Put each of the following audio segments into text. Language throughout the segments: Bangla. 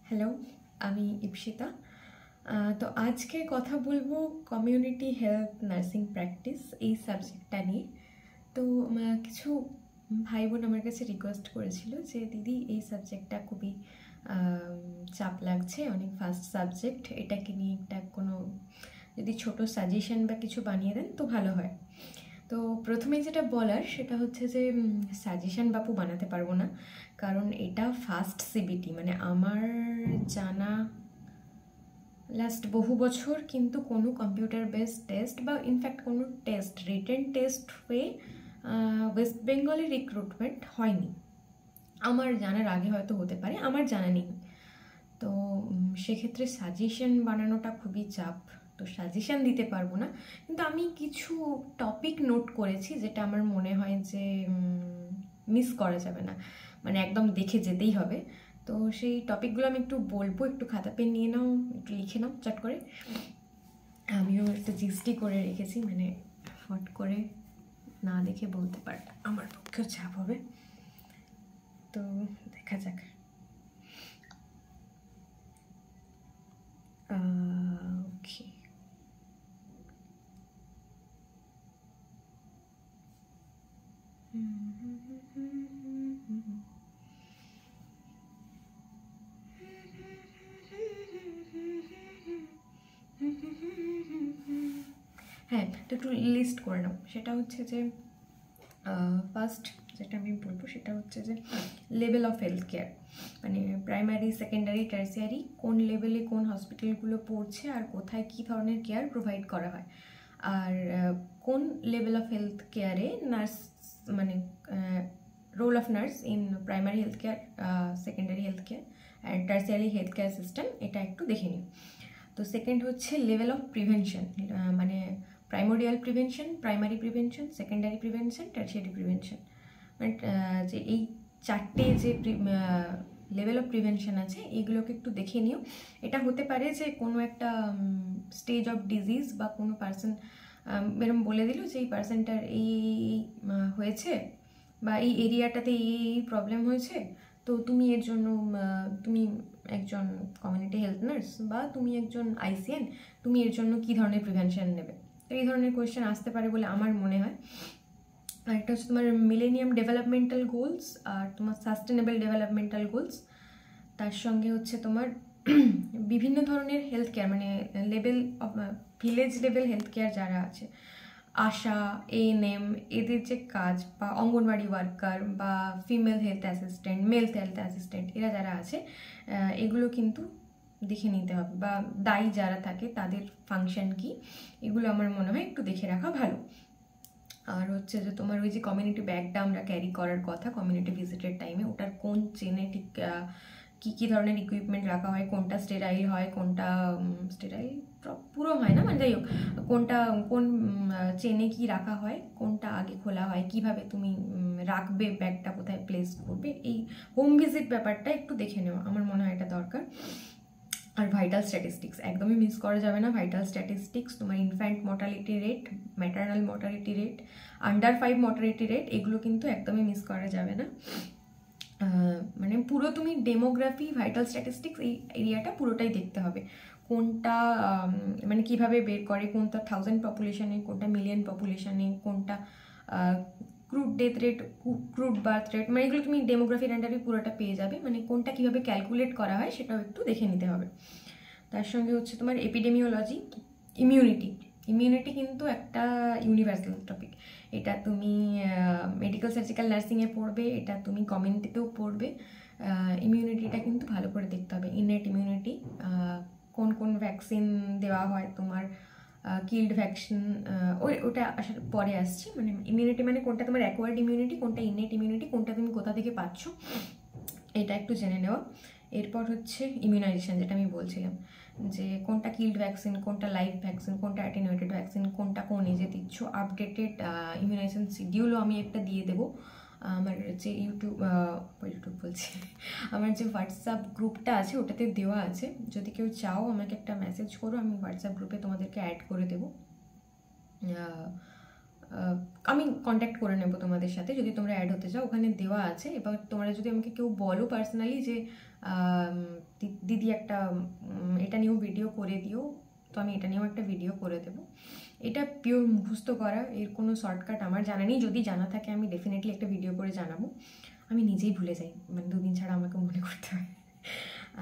হ্যালো, আমি ইপসিতা। তো আজকে কথা বলবো কমিউনিটি হেলথ নার্সিং প্র্যাকটিস এই সাবজেক্টটা নিয়ে। তো কিছু ভাই বোন আমার কাছে রিকোয়েস্ট করেছিল যে দিদি এই সাবজেক্টটা খুবই চাপ লাগছে, অনেক ফাস্ট সাবজেক্ট, এটাকে নিয়ে একটা কোনো যদি ছোট সাজেশন বা কিছু বানিয়ে দেন তো ভালো হয়। তো প্রথমেই যেটা বলার সেটা হচ্ছে যে সাজেশন বাপু বানাতে পারবো না, কারণ এটা ফার্স্ট সিবিটি, মানে আমার জানা লাস্ট বহু বছর কিন্তু কোনো কম্পিউটার বেসড টেস্ট বা ইনফ্যাক্ট কোনো টেস্ট রিটেন টেস্ট হয়ে ওয়েস্ট বেঙ্গলে রিক্রুটমেন্ট হয়নি। আমার জানার আগে হয়তো হতে পারে, আমার জানা নেই। তো সেক্ষেত্রে সাজেশন বানানোটা খুবই চাপ, তো সাজেশন দিতে পারবো না। কিন্তু আমি কিছু টপিক নোট করেছি যেটা আমার মনে হয় যে মিস করা যাবে না, মানে একদম দেখে যেতেই হবে। তো সেই টপিকগুলো আমি একটু বলবো, একটু খাতা পেন নিয়ে নাও, একটু লিখে নাও চট করে। আমিও একটা জিস্টি করে রেখেছি, মানে ফট করে না দেখে বলতে পারলে আমার পক্ষেও চাপ হবে। তো দেখা যাক। ওকে, হ্যাঁ, তো একটু লিস্ট করে নাও। সেটা হচ্ছে যে ফার্স্ট যেটা আমি বলবো সেটা হচ্ছে যে লেভেল অফ হেলথ কেয়ার, মানে প্রাইমারি, সেকেন্ডারি, টার্সিয়ারি কোন লেভেলে কোন হসপিটালগুলো পড়ছে আর কোথায় কী ধরনের কেয়ার প্রোভাইড করা হয়। আর কোন লেভেল অফ হেলথ কেয়ারে নার্স, মানে role of nurse in primary health care, secondary health care and tertiary health care system, এটা একটু দেখে নিন। তো সেকেন্ড হচ্ছে লেভেল অফ প্রিভেনশন, মানে primordial prevention, primary prevention, secondary prevention, tertiary prevention, মানে যে এই চারটে যে লেভেল অফ প্রিভেনশন আছে এইগুলোকে একটু দেখে নিও। এটা হতে পারে যে কোনো একটা স্টেজ অফ ডিজিজ বা কোনো পার্সন এরকম বলে দিল যে এই পার্সনটার এই হয়েছে বা এই এরিয়াটাতে এই প্রবলেম হয়েছে, তো তুমি এর জন্য তুমি একজন কমিউনিটি হেলথ নার্স বা তুমি একজন আইসিএন, তুমি এর জন্য কী ধরনের প্রিভেনশন নেবে। তো এই ধরনের কোয়েশ্চেন আসতে পারে বলে আমার মনে হয়। আর একটা হচ্ছে তোমার মিলেনিয়াম ডেভেলপমেন্টাল গোলস আর তোমার সাস্টেনেবল ডেভেলপমেন্টাল গোলস, তার সঙ্গে হচ্ছে তোমার বিভিন্ন ধরনের হেলথ কেয়ার, মানে level of village level health care যারা আছে, আশা, এএনএম, এদের যে কাজ, বা অঙ্গনওয়াড়ি ওয়ার্কার বা female health assistant, mail health assistant, এরা যারা আছে এগুলো কিন্তু দেখে নিতে হবে, বা দায়ী যারা থাকে তাদের ফাংশন কি, এগুলো আমার মনে হয় একটু দেখে রাখা ভালো। আর হচ্ছে যে তোমার ওই যে কমিউনিটি ব্যাগটা আমরা ক্যারি করার কথা কমিউনিটি ভিজিটের টাইমে, ওটার কোন চেনে ঠিক কী ধরনের ইকুইপমেন্ট রাখা হয়, কোনটা স্টেরাইল হয়, কোনটা স্টেরাইল পুরো হয় না, মানে যাই হোক, কোনটা কোন চেনে কি রাখা হয়, কোনটা আগে খোলা হয়, কিভাবে তুমি রাখবে ব্যাগটা, কোথায় প্লেস করবে, এই হোম ভিজিট ব্যাপারটা একটু দেখে নেওয়া আমার মনে হয় এটা দরকার। আর ভাইটাল স্ট্যাটিস্টিক্স একদমই মিস করা যাবে না। ভাইটাল স্ট্যাটিস্টিক্স, তোমার infant mortality rate, maternal mortality rate, under 5 mortality rate, এগুলো কিন্তু একদমই মিস করা যাবে না। মানে পুরো তুমি ডেমোগ্রাফি, ভাইটাল স্ট্যাটিস্টিক্স, এই এরিয়াটা পুরোটাই দেখতে হবে। কোনটা মানে কিভাবে বের করে, কোনটা 1000 পপুলেশনে, কোনটা মিলিয়ন পপুলেশনে, কোনটা crude death rate, crude birth rate, মানে এগুলো তুমি ডেমোগ্রাফির আন্ডারে পুরোটা পেয়ে যাবে। মানে কোনটা কিভাবে ক্যালকুলেট করা হয় সেটাও একটু দেখে নিতে হবে। তার সঙ্গে হচ্ছে তোমার এপিডেমিওলজি, ইমিউনিটি কিন্তু একটা ইউনিভার্সাল টপিক। এটা তুমি মেডিকেল সার্জিক্যাল নার্সিংয়ে পড়বে, এটা তুমি কমিউনিটিতেও পড়বে। ইমিউনিটিটা কিন্তু ভালো করে দেখতে হবে। ইনেট ইমিউনিটি, কোন কোন ভ্যাকসিন দেওয়া হয় তোমার, কিল্ড ভ্যাকসিন, ওটা আসার পরে আসছে। মানে ইমিউনিটি মানে কোনটা তোমার অ্যাকোয়ার্ড ইমিউনিটি, কোনটা ইনেট ইমিউনিটি, কোনটা তুমি কোথা থেকে পাচ্ছ, এটা একটু জেনে নেওয়া। এরপর হচ্ছে ইমিউনাইজেশন, যেটা আমি বলছিলাম যে কোনটা কিল্ড ভ্যাকসিন, কোনটা লাইভ ভ্যাকসিন, কোনটা অ্যাটেনুয়েটেড ভ্যাকসিন, কোনটা কোন এজে দিচ্ছ। আপডেটেড ইমিউনাইজেশন শিডিউলও আমি একটা দিয়ে দেবো। আমার যে ইউটিউব বলছি, আমার যে হোয়াটসঅ্যাপ গ্রুপটা আছে ওটাতে দেওয়া আছে। যদি কেউ চাও আমাকে একটা মেসেজ করো, আমি হোয়াটসঅ্যাপ গ্রুপে তোমাদেরকে অ্যাড করে দেবো। আমি কন্ট্যাক্ট করে নেব তোমাদের সাথে যদি তোমরা অ্যাড হতে চাও, ওখানে দেওয়া আছে। এবার তোমরা যদি আমাকে কেউ বলো পার্সোনালি যে দিদি একটা এটা নিয়েও ভিডিও করে দিও, তো আমি এটা নিয়েও একটা ভিডিও করে দেবো। এটা পিওর মুখস্থ করা, এর কোনো শর্টকাট আমার জানা নেই। যদি জানা থাকে আমি ডেফিনেটলি একটা ভিডিও করে জানাবো। আমি নিজেই ভুলে যাই, মানে 2 দিন ছাড়া আমাকে মনে করতে হয়।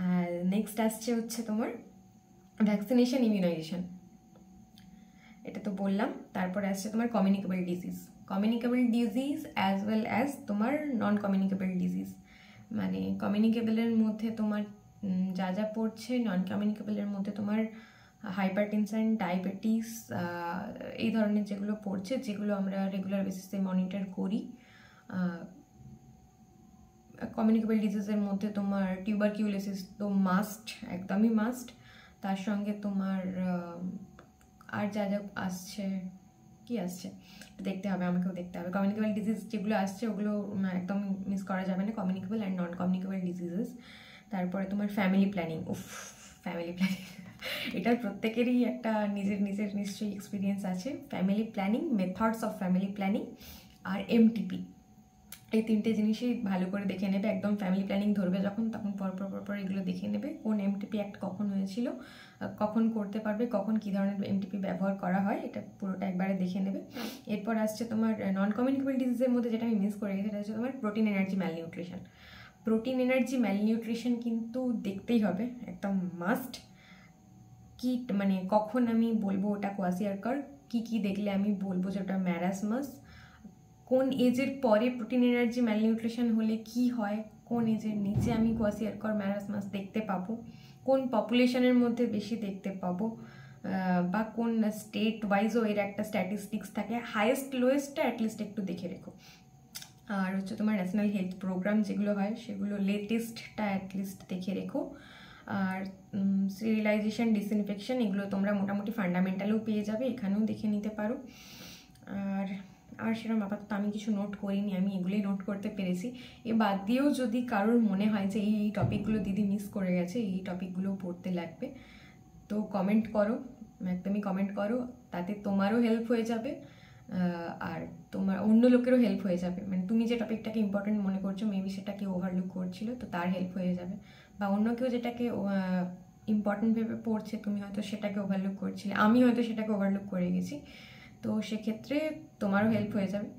আর নেক্সট আসছে হচ্ছে তোমার ভ্যাকসিনেশন, ইমিউনাইজেশন, এটা তো বললাম। তারপরে আসছে তোমার communicable disease, communicable disease as well as তোমার নন কমিউনিকেবল ডিজিজ। মানে কমিউনিকেবলের মধ্যে তোমার যা যা পড়ছে, নন কমিউনিকেবলের মধ্যে তোমার হাইপারটেনশন, ডায়াবেটিস, এই ধরনের যেগুলো পড়ছে, যেগুলো আমরা রেগুলার বেসিসে মনিটর করি। কমিউনিকেবল ডিজিজের মধ্যে তোমার টিউবারকিউলোসিস তো মাস্ট, একদমই মাস্ট। তার সঙ্গে তোমার আর যা যা আসছে, কি আসছে দেখতে হবে, আমাকেও দেখতে হবে। কমিউনিকেবল ডিজিজ যেগুলো আসছে ওগুলো একদম মিস করা যাবে না, communicable and non communicable diseases. তারপরে তোমার ফ্যামিলি প্ল্যানিং, ফ্যামিলি প্ল্যানিং এটার প্রত্যেকেরই একটা নিজের নিজের নিশ্চয়ই এক্সপিরিয়েন্স আছে। Family planning, methods of family planning আর এমটিপি, এই 3টে জিনিসই ভালো করে দেখে নেবে। একদম ফ্যামিলি প্ল্যানিং ধরবে যখন, তখন পরপর এগুলো দেখে নেবে। কোন এমটিপি অ্যাক্ট কখন হয়েছিল, কখন করতে পারবে, কখন কী ধরনের এমটিপি ব্যবহার করা হয়, এটা পুরোটা একবারে দেখে নেবে। এরপর আসছে তোমার নন কমিউনিকেবল ডিজিজের মধ্যে যেটা আমি মিস করে গেছি, সেটা হচ্ছে তোমার protein energy malnutrition. Protein energy malnutrition কিন্তু দেখতেই হবে, একদম মাস্ট। কি মানে কখন আমি বলবো ওটা কোয়াসিয়ারকার, কি দেখলে আমি বলবো যে ওটা ম্যারাসমাস, কোন এজের পরে প্রোটিন এনার্জি ম্যালনিউট্রিশন হলে কি হয়, কোন এজের নিচে আমি কোয়াসিয়ারকার ম্যারাসমাস দেখতে পাবো, কোন পপুলেশনের মধ্যে বেশি দেখতে পাবো, বা কোন স্টেট ওয়াইজও এর একটা স্ট্যাটিস্টিক্স থাকে। হাইয়েস্ট লোয়েস্টটা অ্যাটলিস্ট একটু দেখে রেখো। আর হচ্ছে তোমার ন্যাশনাল হেলথ প্রোগ্রাম যেগুলো হয় সেগুলো লেটেস্টটা অ্যাটলিস্ট দেখে রেখো। আর স্টেরিলাইজেশন, ডিসইনফেকশন, এগুলো তোমরা মোটামুটি ফান্ডামেন্টালেও পেয়ে যাবে, এখানেও দেখে নিতে পারো। আর সেরকম আপাতত আমি কিছু নোট করিনি, আমি এগুলোই নোট করতে পেরেছি। এ বাদ দিয়েও যদি কারোর মনে হয় যে এই টপিকগুলো দিদি মিস করে গেছে, এই টপিকগুলো পড়তে লাগবে, তো কমেন্ট করো, একদমই কমেন্ট করো, তাতে তোমারও হেল্প হয়ে যাবে আর তোমার অন্য লোকেরও হেল্প হয়ে যাবে। মানে তুমি যে টপিকটাকে ইম্পর্টেন্ট মনে করছো, মেবি সেটাকে ওভারলুক করছিল, তো তার হেল্প হয়ে যাবে। বা অন্য কেউ যেটাকে ইম্পর্টেন্ট ভেবে পড়ছে, তুমি হয়তো সেটাকে ওভারলুক করছিলে, আমি হয়তো সেটাকে ওভারলুক করে গেছি, তো সেক্ষেত্রে তোমারও হেল্প হয়ে যাবে।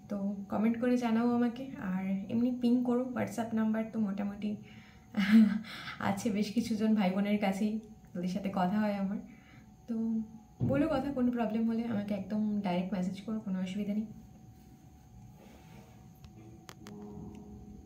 তো কমেন্ট করে জানাও আমাকে। আর এমনি পিং করো, হোয়াটসঅ্যাপ নাম্বার তো মোটামুটি আছে বেশ কিছুজন ভাই বোনের কাছেই, ওদের সাথে কথা হয় আমার। তো বলো কথা, কোনো প্রবলেম হলে আমাকে একদম ডাইরেক্ট মেসেজ করো, কোনো অসুবিধা নেই।